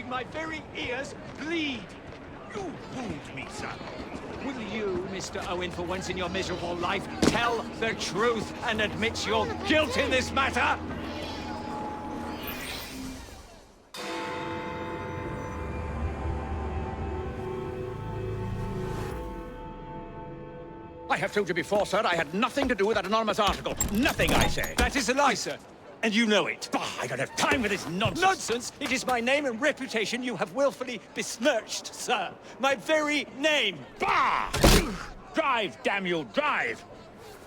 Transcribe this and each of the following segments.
making my very ears bleed. You wound me, sir. Will you, Mr. Owen, for once in your miserable life, tell the truth and admit your guilt in this matter? I have told you before, sir, I had nothing to do with that anonymous article. Nothing, I say. That is a lie, sir. And you know it. Bah, I don't have time for this nonsense. Nonsense? It is my name and reputation you have willfully besmirched, sir. My very name. Bah! Drive, damn you, drive!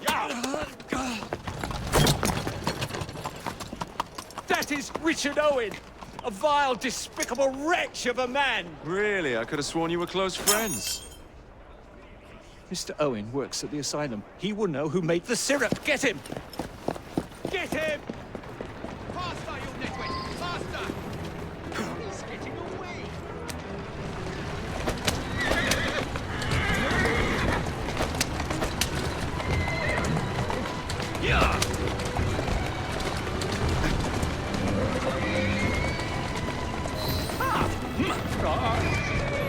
Yeah! That is Richard Owen, a vile, despicable wretch of a man. Really? I could have sworn you were close friends. Mr. Owen works at the asylum. He will know who made the syrup. Get him! Get him! Faster, you nitwit! Faster! He's getting away! Yeah!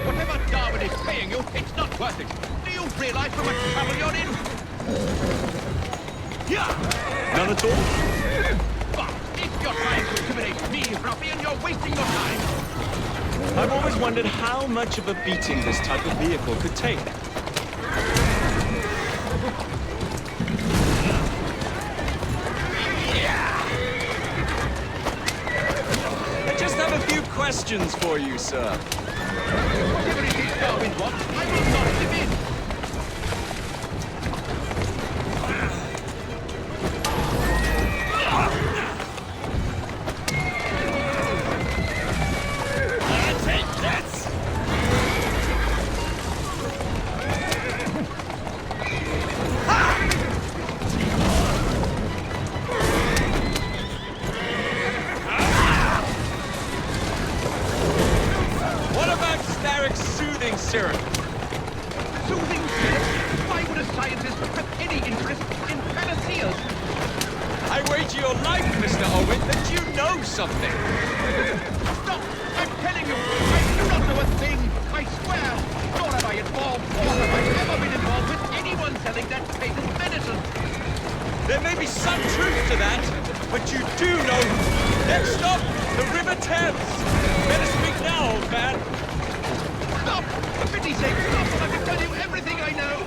Whatever Darwin is paying you, it's not worth it. Do you realize how much trouble you're in? Yeah! None at all? But if you're trying to intimidate me, ruffian, you're wasting your time. I've always wondered how much of a beating this type of vehicle could take. I just have a few questions for you, sir. Whatever it is Darwin wants, I will not give in. Take this! What about Starrick's soothing syrup? Soothing syrup? Why would a scientist have any interest in panaceas? I wager your life, Mr. Owen, that you know something. Stop! I'm telling you, I do not know a thing! I swear! Nor have I involved, or have I ever been involved with anyone selling that patent medicine! There may be some truth to that, but you do know. Next stop, the River Thames. Better speak now, old man. Stop! For pity's sake, stop! I can tell you everything I know!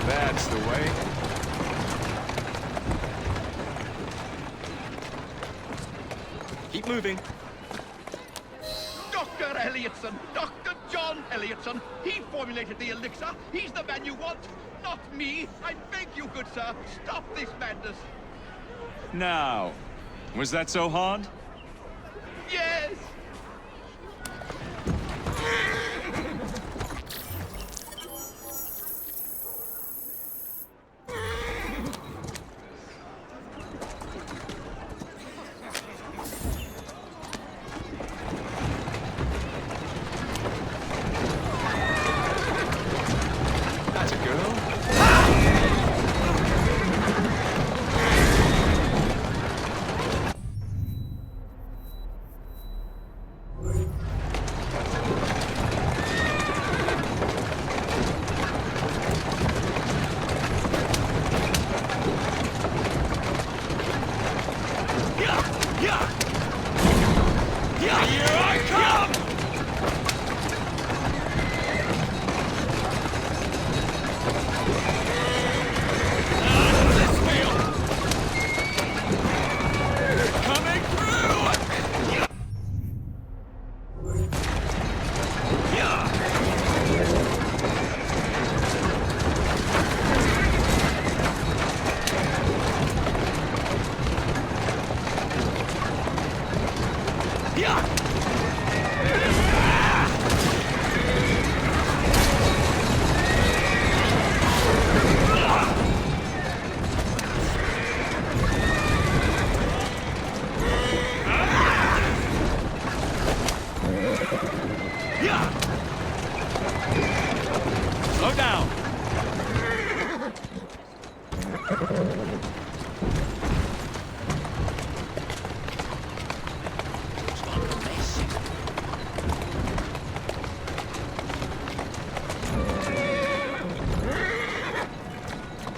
That's the way. Keep moving. Dr. Elliotson! Dr. John Elliotson! He formulated the elixir! He's the man you want! Not me! I beg you, good sir! Stop this madness! Now, was that so hard? Yes! That's a girl.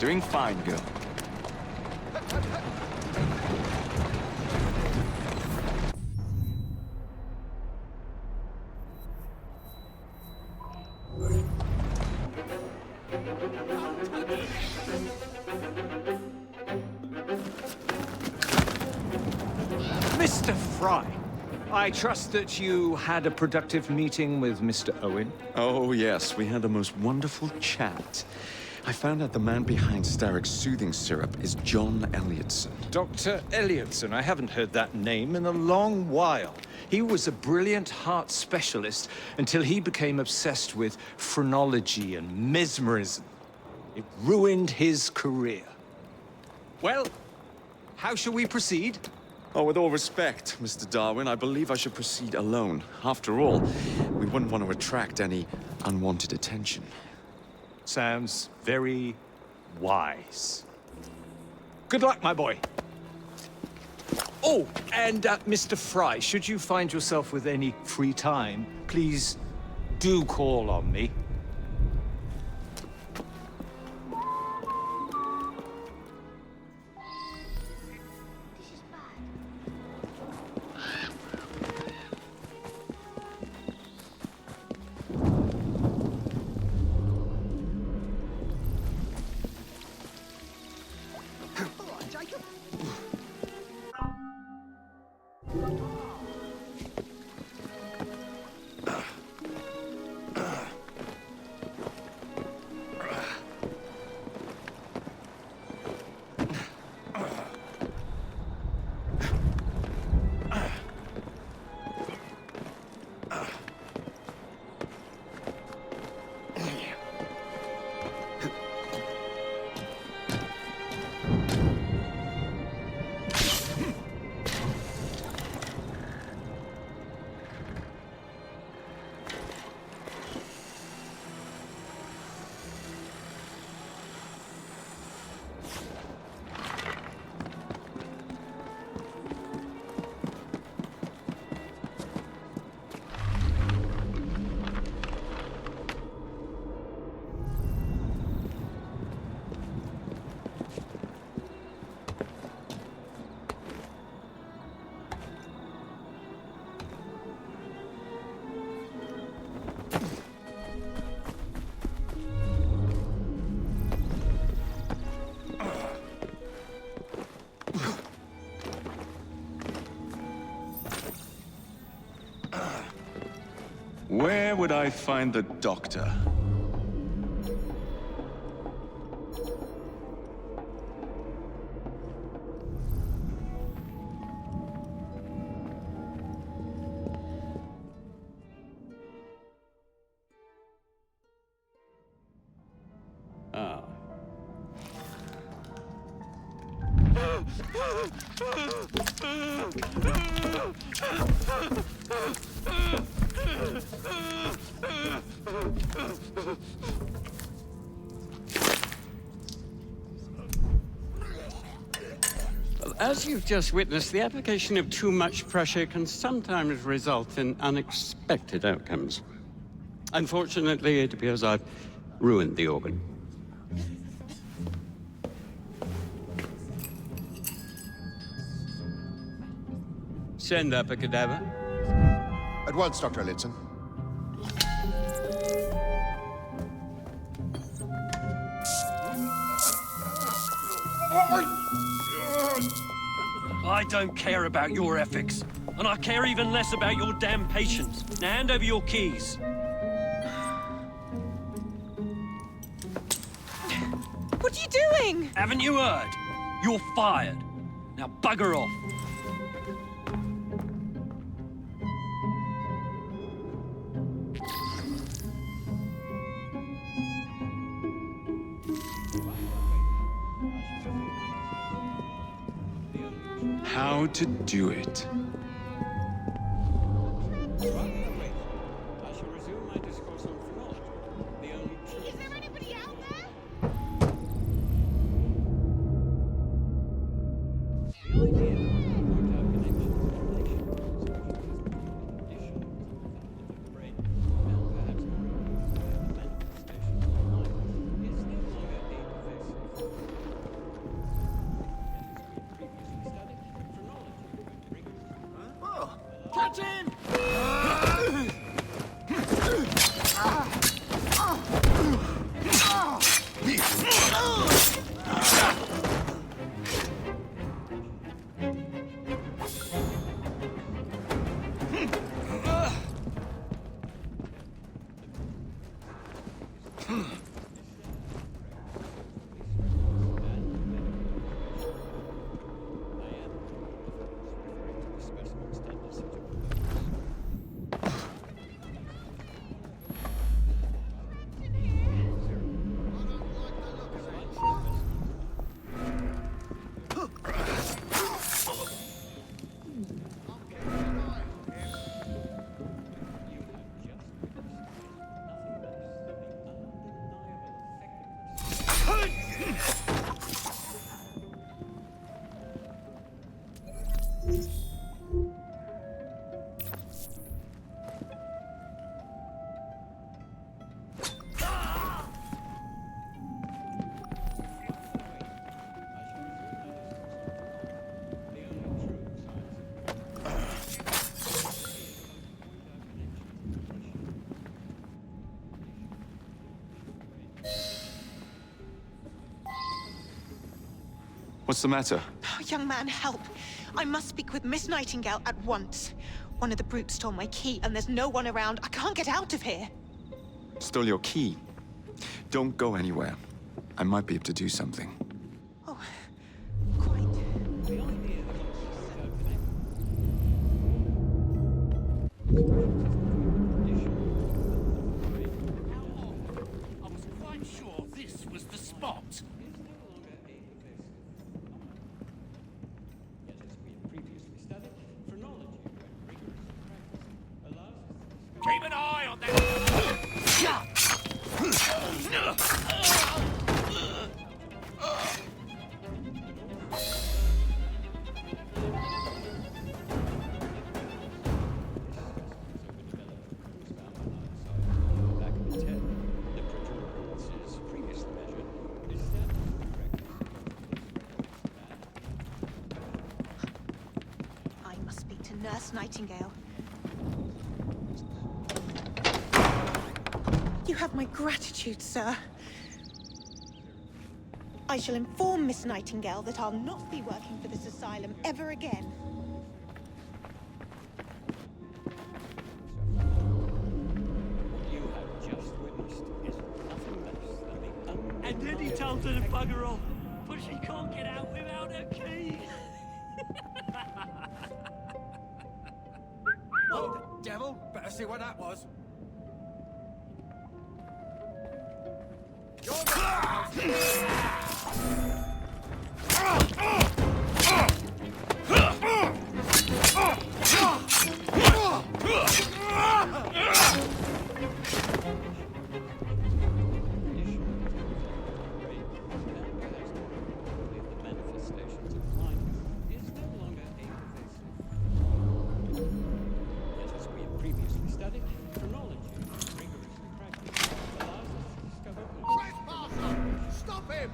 Doing fine, girl. Mr. Fry, I trust that you had a productive meeting with Mr. Owen. Oh, yes, we had the most wonderful chat. I found out the man behind Starrick's soothing syrup is John Elliotson. Dr. Elliotson, I haven't heard that name in a long while. He was a brilliant heart specialist until he became obsessed with phrenology and mesmerism. It ruined his career. Well, how shall we proceed? Oh, with all respect, Mr. Darwin, I believe I should proceed alone. After all, we wouldn't want to attract any unwanted attention. Sounds very wise. Good luck, my boy. Oh, and Mr. Fry, should you find yourself with any free time, please do call on me. Where would I find the doctor? Ah. Well, as you've just witnessed, the application of too much pressure can sometimes result in unexpected outcomes. Unfortunately, it appears I've ruined the organ. Send up a cadaver. At once, Dr. Elliotson. I don't care about your ethics, and I care even less about your damn patience. Now hand over your keys. What are you doing? Haven't you heard? You're fired. Now bugger off. How to do it. Is there anybody out there? Catch him! What's the matter? Oh, young man, help. I must speak with Miss Nightingale at once. One of the brutes stole my key, and there's no one around. I can't get out of here. Stole your key. Don't go anywhere. I might be able to do something. Oh, quite. I was quite sure this was the spot. Keep an eye on that. I must speak to Nurse Nightingale. You have my gratitude, sir. I shall inform Miss Nightingale that I'll not be working for this asylum ever again. And then he told her to bugger off, but she can't get out without her key. What the devil? Better see what that was. Stop him!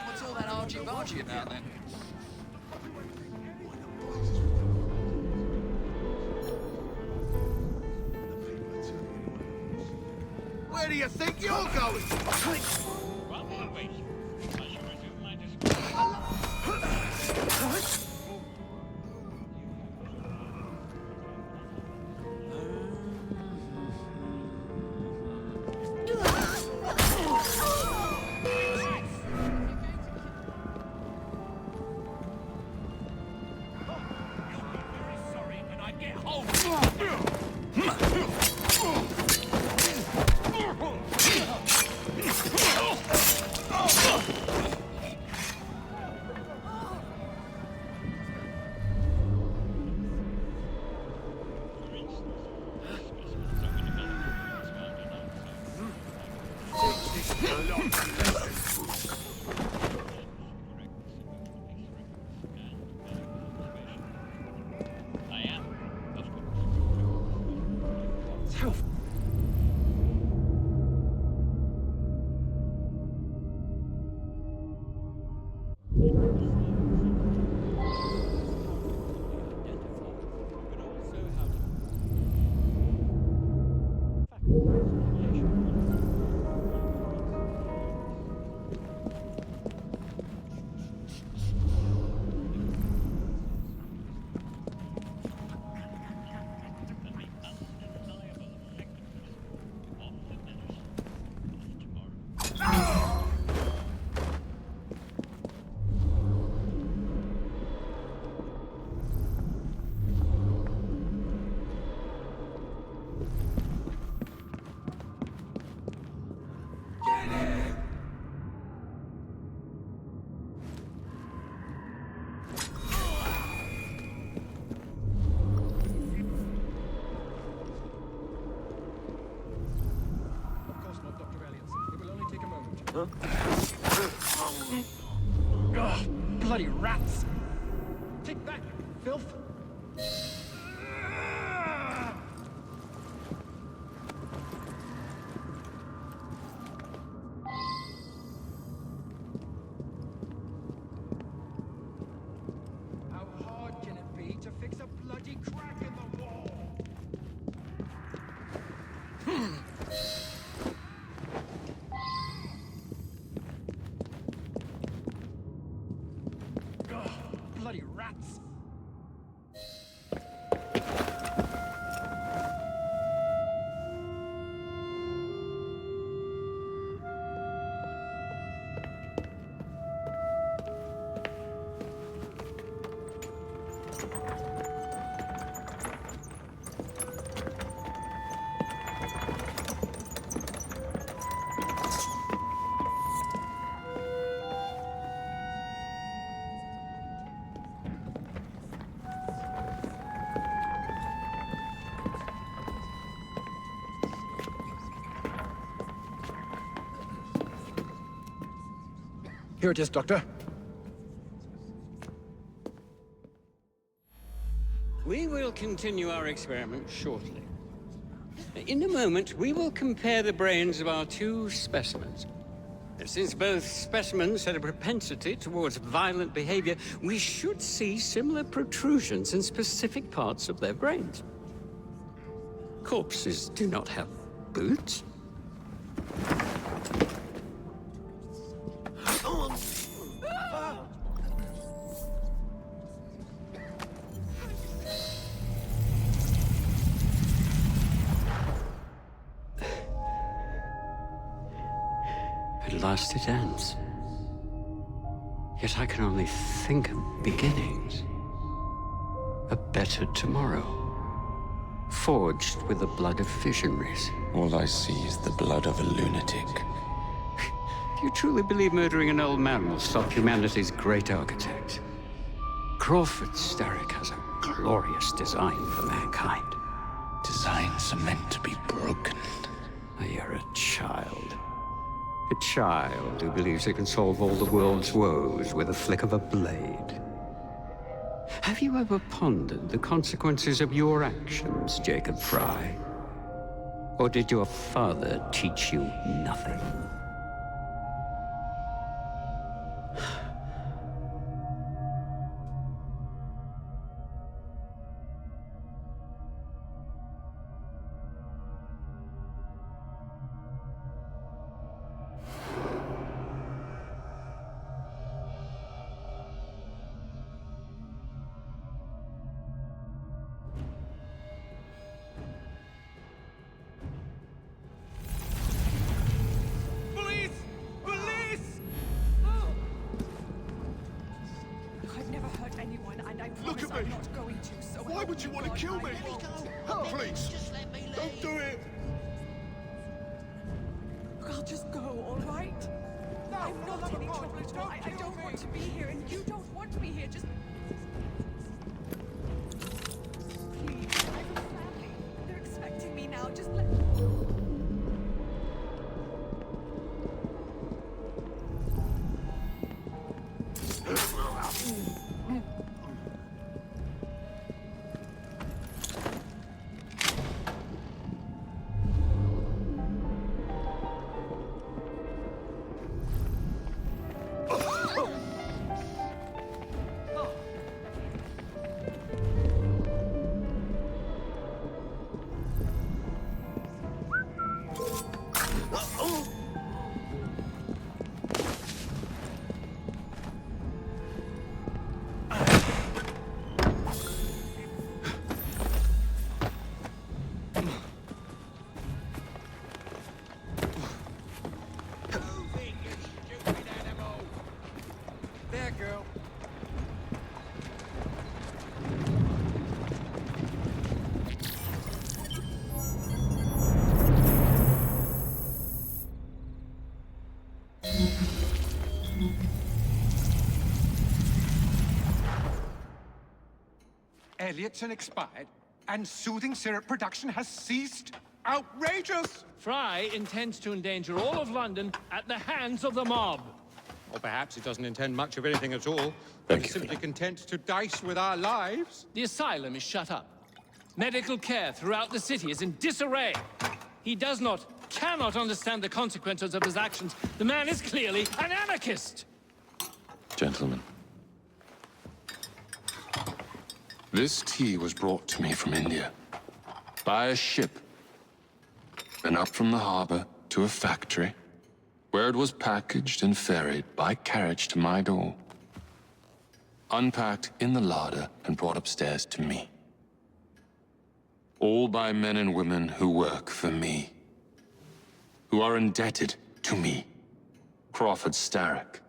What's all that argy-bargy about then? Where do you think you're going? Oh, bloody rats! Take that, filth! How hard can it be to fix a bloody crack in the wall? Bloody rats! Here it is, Doctor. We will continue our experiment shortly. In a moment, we will compare the brains of our two specimens. Since both specimens had a propensity towards violent behavior, we should see similar protrusions in specific parts of their brains. Corpses do not have boots. At last it ends. Yet I can only think of beginnings. A better tomorrow. Forged with the blood of visionaries. All I see is the blood of a lunatic. Do you truly believe murdering an old man will stop humanity's great architect? Crawford Starrick has a glorious design for mankind. To designs are meant to be broken. You're a child. A child who believes it can solve all the world's woes with a flick of a blade. Have you ever pondered the consequences of your actions, Jacob Fry? Or did your father teach you nothing? I've never hurt anyone, and I promise I'm not going to, so Why would you want to kill me? Please, don't do it. Look, I'll just go, all right? No, I'm not any trouble at all. I don't want to be here, and you don't want me here. Just... Please, I have a family. They're expecting me now. Just let... Elliotson expired, and soothing syrup production has ceased? Outrageous! Fry intends to endanger all of London at the hands of the mob. Or perhaps he doesn't intend much of anything at all. Thank He's you. simply content to dice with our lives. The asylum is shut up. Medical care throughout the city is in disarray. He cannot understand the consequences of his actions. The man is clearly an anarchist! Gentlemen, this tea was brought to me from India by a ship, then up from the harbor to a factory, where it was packaged and ferried by carriage to my door, unpacked in the larder and brought upstairs to me. All by men and women who work for me, who are indebted to me, Crawford Starrick,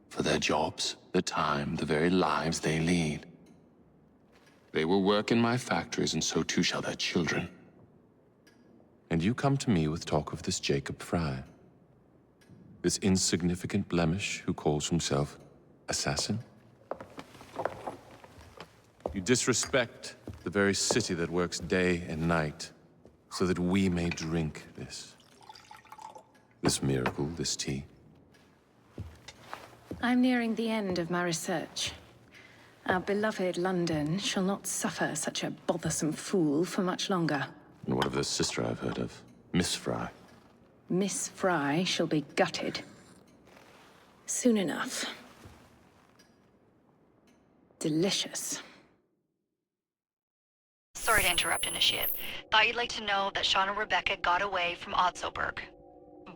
for their jobs, the time, the very lives they lead. They will work in my factories, and so too shall their children. And you come to me with talk of this Jacob Fry, this insignificant blemish who calls himself assassin? You disrespect the very city that works day and night so that we may drink this miracle, this tea. I'm nearing the end of my research. Our beloved London shall not suffer such a bothersome fool for much longer. And what of the sister I've heard of, Miss Fry? Miss Fry shall be gutted. Soon enough. Delicious. Sorry to interrupt, Initiate. Thought you'd like to know that Sean and Rebecca got away from Otzoberg.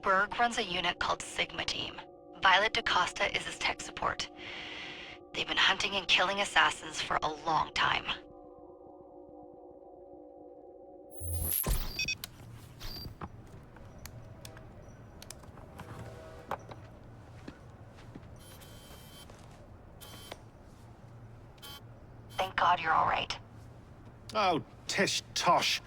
Berg runs a unit called Sigma Team. Violet DaCosta is his tech support. They've been hunting and killing assassins for a long time. Thank God you're all right. Oh, tish tosh.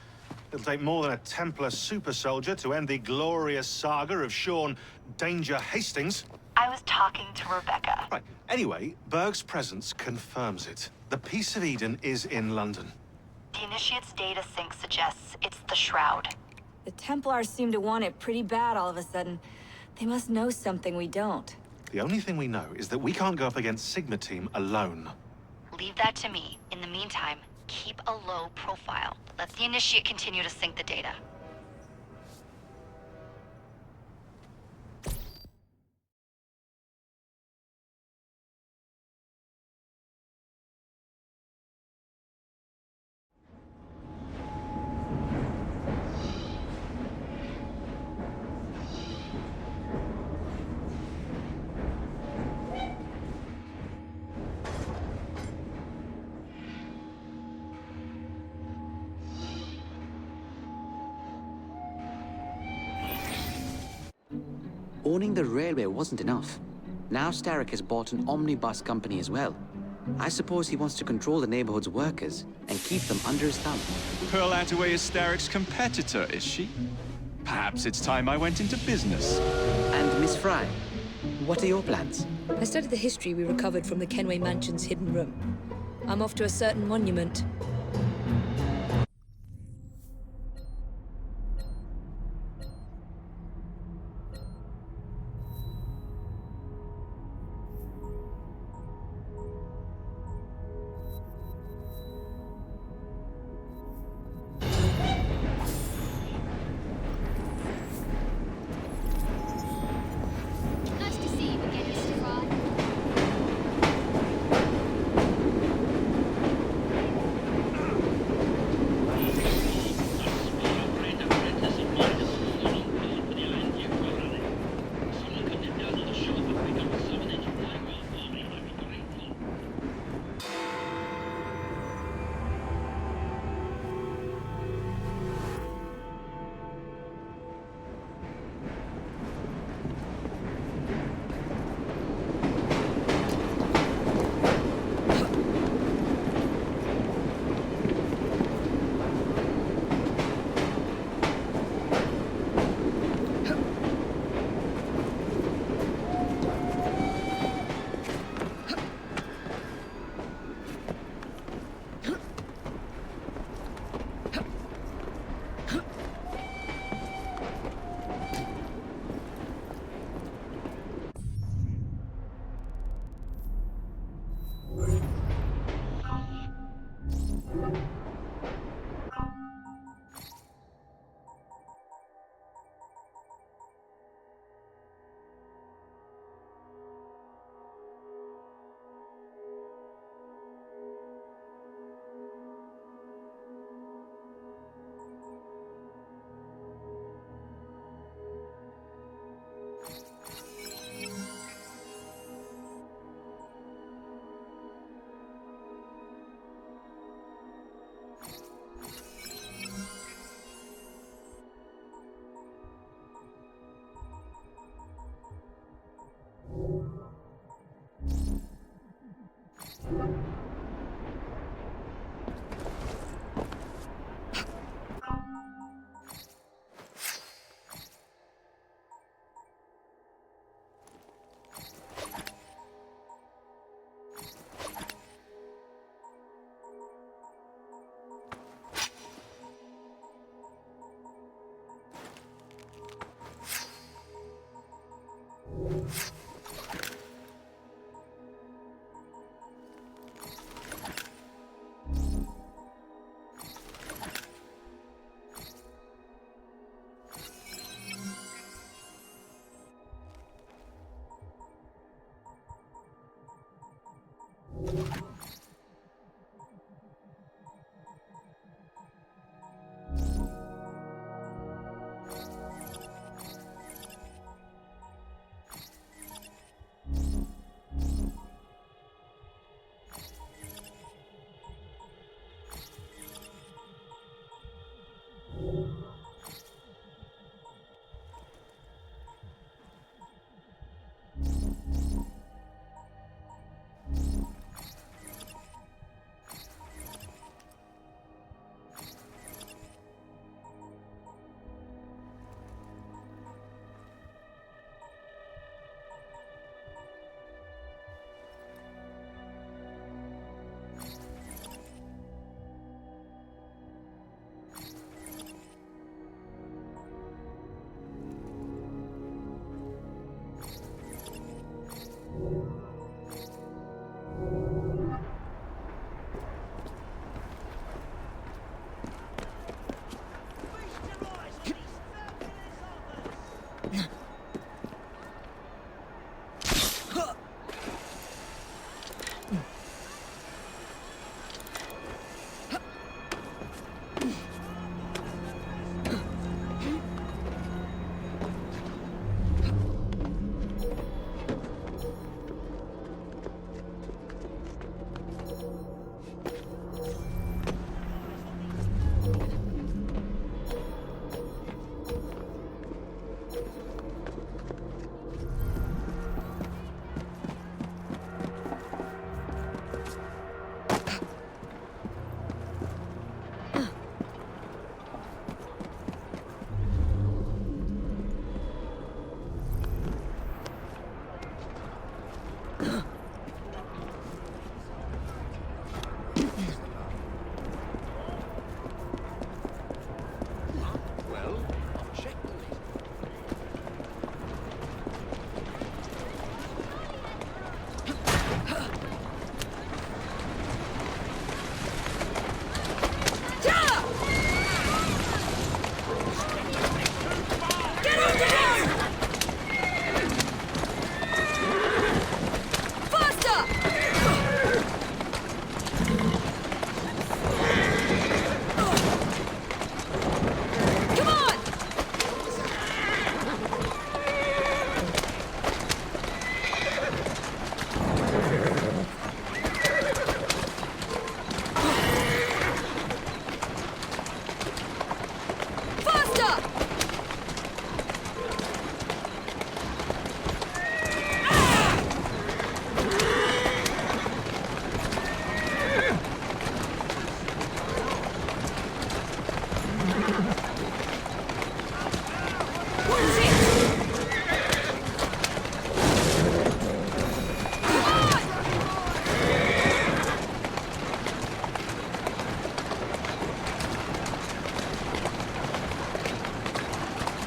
It'll take more than a Templar super soldier to end the glorious saga of Sean Danger Hastings. I was talking to Rebecca. Right. Anyway, Berg's presence confirms it. The Peace of Eden is in London. The Initiate's data sync suggests it's the Shroud. The Templars seem to want it pretty bad all of a sudden. They must know something we don't. The only thing we know is that we can't go up against Sigma Team alone. Leave that to me. In the meantime, keep a low profile. Let the Initiate continue to sync the data. Owning the railway wasn't enough. Now Starrick has bought an omnibus company as well. I suppose he wants to control the neighborhood's workers and keep them under his thumb. Pearl Attaway is Starrick's competitor, is she? Perhaps it's time I went into business. And Miss Fry, what are your plans? I studied the history we recovered from the Kenway Mansion's hidden room. I'm off to a certain monument. Nice to see you again, Mr. Fry.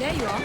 There you are.